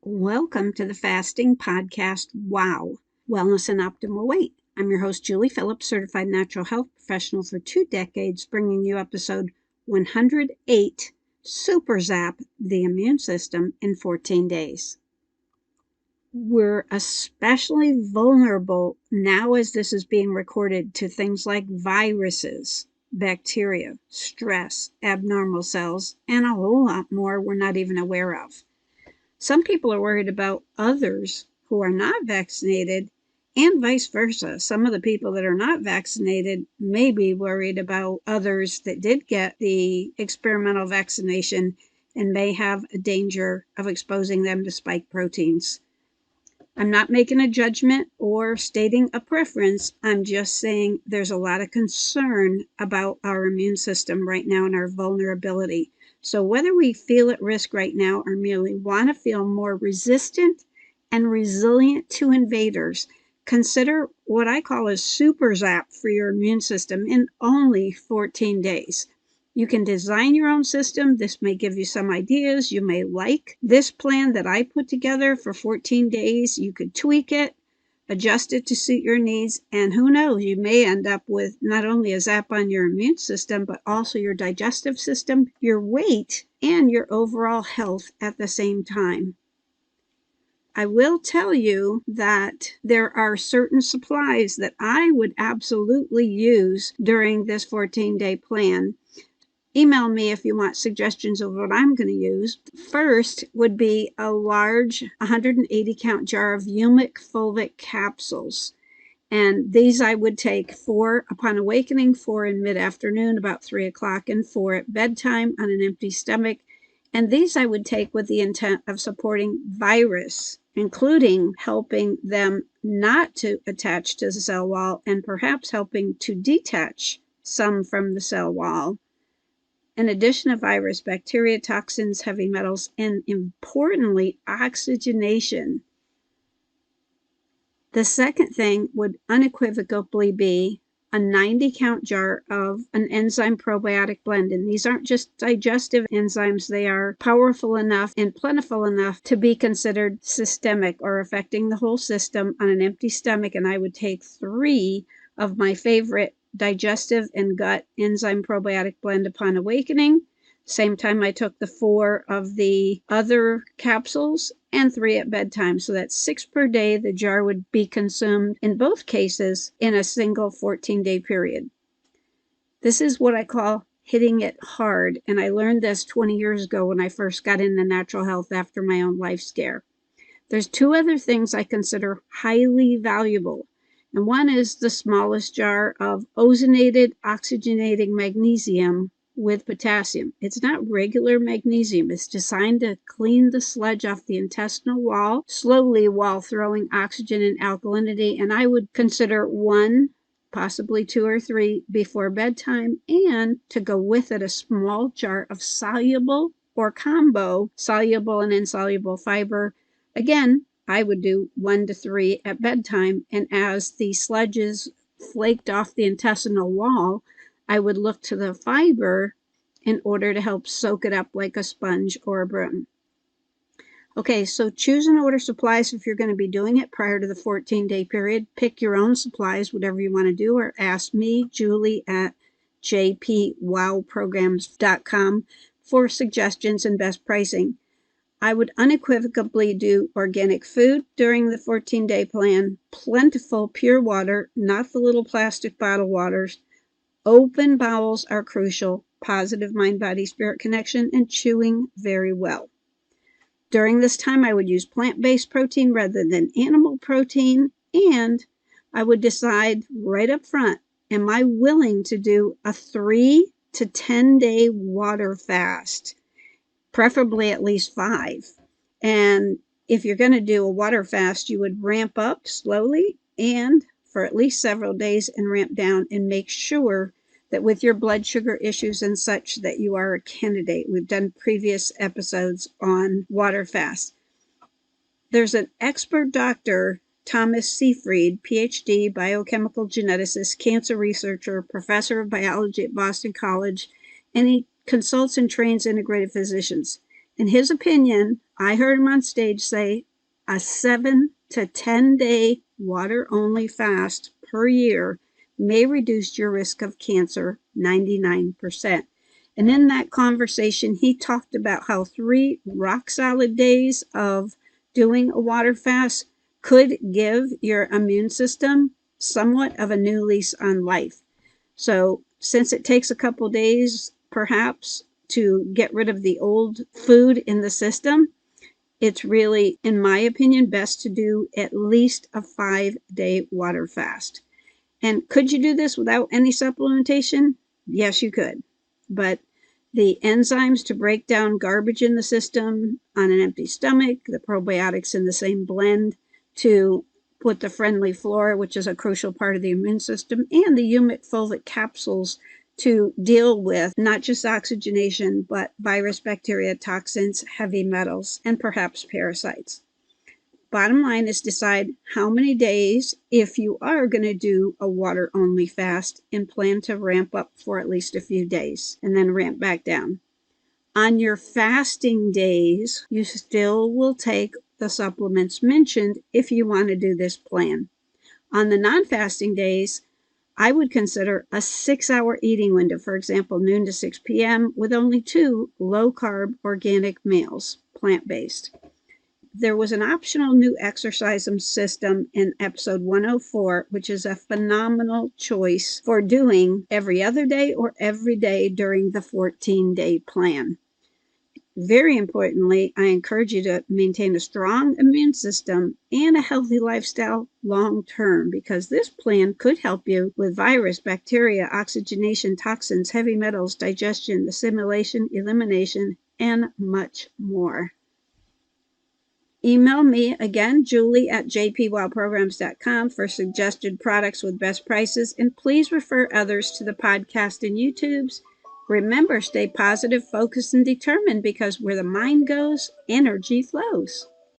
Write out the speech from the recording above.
Welcome to the Fasting Podcast. Wow, Wellness and Optimal Weight. I'm your host, Julie Phillips, certified natural health professional for 2 decades, bringing you episode 108, Super Zap the Immune System in 14 Days. We're especially vulnerable now as this is being recorded to things like viruses, bacteria, stress, abnormal cells, and a whole lot more we're not even aware of. Some people are worried about others who are not vaccinated, and vice versa. Some of the people that are not vaccinated may be worried about others that did get the experimental vaccination and may have a danger of exposing them to spike proteins. I'm not making a judgment or stating a preference. I'm just saying there's a lot of concern about our immune system right now and our vulnerability. So whether we feel at risk right now or merely want to feel more resistant and resilient to invaders, consider what I call a super zap for your immune system in only 14 days. You can design your own system. This may give you some ideas. You may like this plan that I put together for 14 days. You could tweak it, adjust it to suit your needs, and who knows, you may end up with not only a zap on your immune system, but also your digestive system, your weight, and your overall health at the same time. I will tell you that there are certain supplies that I would absolutely use during this 14-day plan. Email me if you want suggestions of what I'm going to use. First would be a large 180 count jar of humic fulvic capsules. And these I would take 4 upon awakening, 4 in mid-afternoon, about 3 o'clock, and 4 at bedtime on an empty stomach. And these I would take with the intent of supporting virus, including helping them not to attach to the cell wall and perhaps helping to detach some from the cell wall. In addition to virus, bacteria, toxins, heavy metals, and importantly, oxygenation. The second thing would unequivocally be a 90 count jar of an enzyme probiotic blend. And these aren't just digestive enzymes, they are powerful enough and plentiful enough to be considered systemic or affecting the whole system on an empty stomach. And I would take 3 of my favorite digestive and gut enzyme probiotic blend upon awakening. Same time I took the 4 of the other capsules and 3 at bedtime. So that's 6 per day. The jar would be consumed in both cases in a single 14-day period. This is what I call hitting it hard. And I learned this 20 years ago when I first got into natural health after my own life scare. There's 2 other things I consider highly valuable. And one is the smallest jar of ozonated oxygenating magnesium with potassium. It's not regular magnesium. It's designed to clean the sludge off the intestinal wall slowly while throwing oxygen and alkalinity. And I would consider 1, possibly 2 or 3 before bedtime, and to go with it a small jar of soluble or combo soluble and insoluble fiber. Again, I would do 1 to 3 at bedtime, and as the sludges flaked off the intestinal wall, I would look to the fiber in order to help soak it up like a sponge or a broom. Okay, so choose and order supplies if you're going to be doing it prior to the 14-day period. Pick your own supplies, whatever you want to do, or ask me, Julie, at jpwowprograms.com for suggestions and best pricing. I would unequivocally do organic food during the 14-day plan, plentiful pure water, not the little plastic bottled waters. Open bowels are crucial, positive mind-body-spirit connection, and chewing very well. During this time, I would use plant-based protein rather than animal protein, and I would decide right up front, am I willing to do a 3 to 10-day water fast? Preferably at least 5. And if you're going to do a water fast, you would ramp up slowly and for at least several days and ramp down, and make sure that with your blood sugar issues and such that you are a candidate. We've done previous episodes on water fast. There's an expert doctor, Thomas Seyfried, PhD, biochemical geneticist, cancer researcher, professor of biology at Boston College, and he consults and trains integrative physicians. In his opinion, I heard him on stage say a 7 to 10 day water only fast per year may reduce your risk of cancer 99%. And in that conversation, he talked about how 3 rock solid days of doing a water fast could give your immune system somewhat of a new lease on life. So, since it takes a couple days perhaps to get rid of the old food in the system, it's really, in my opinion, best to do at least a 5-day water fast. And could you do this without any supplementation? Yes, you could. But the enzymes to break down garbage in the system on an empty stomach, the probiotics in the same blend to put the friendly flora, which is a crucial part of the immune system, and the humic fulvic capsules to deal with not just oxygenation, but virus, bacteria, toxins, heavy metals, and perhaps parasites. Bottom line is decide how many days, if you are going to do a water only fast, and plan to ramp up for at least a few days and then ramp back down. On your fasting days, you still will take the supplements mentioned if you want to do this plan. On the non-fasting days, I would consider a 6-hour eating window, for example, noon to 6 p.m., with only 2 low-carb organic meals, plant-based. There was an optional new exercise system in episode 104, which is a phenomenal choice for doing every other day or every day during the 14-day plan. Very importantly, I encourage you to maintain a strong immune system and a healthy lifestyle long term, because this plan could help you with virus, bacteria, oxygenation, toxins, heavy metals, digestion, assimilation, elimination, and much more. Email me again, Julie at jpwowprograms.com, for suggested products with best prices, and please refer others to the podcast and YouTubes. Remember, stay positive, focused, and determined, because where the mind goes, energy flows.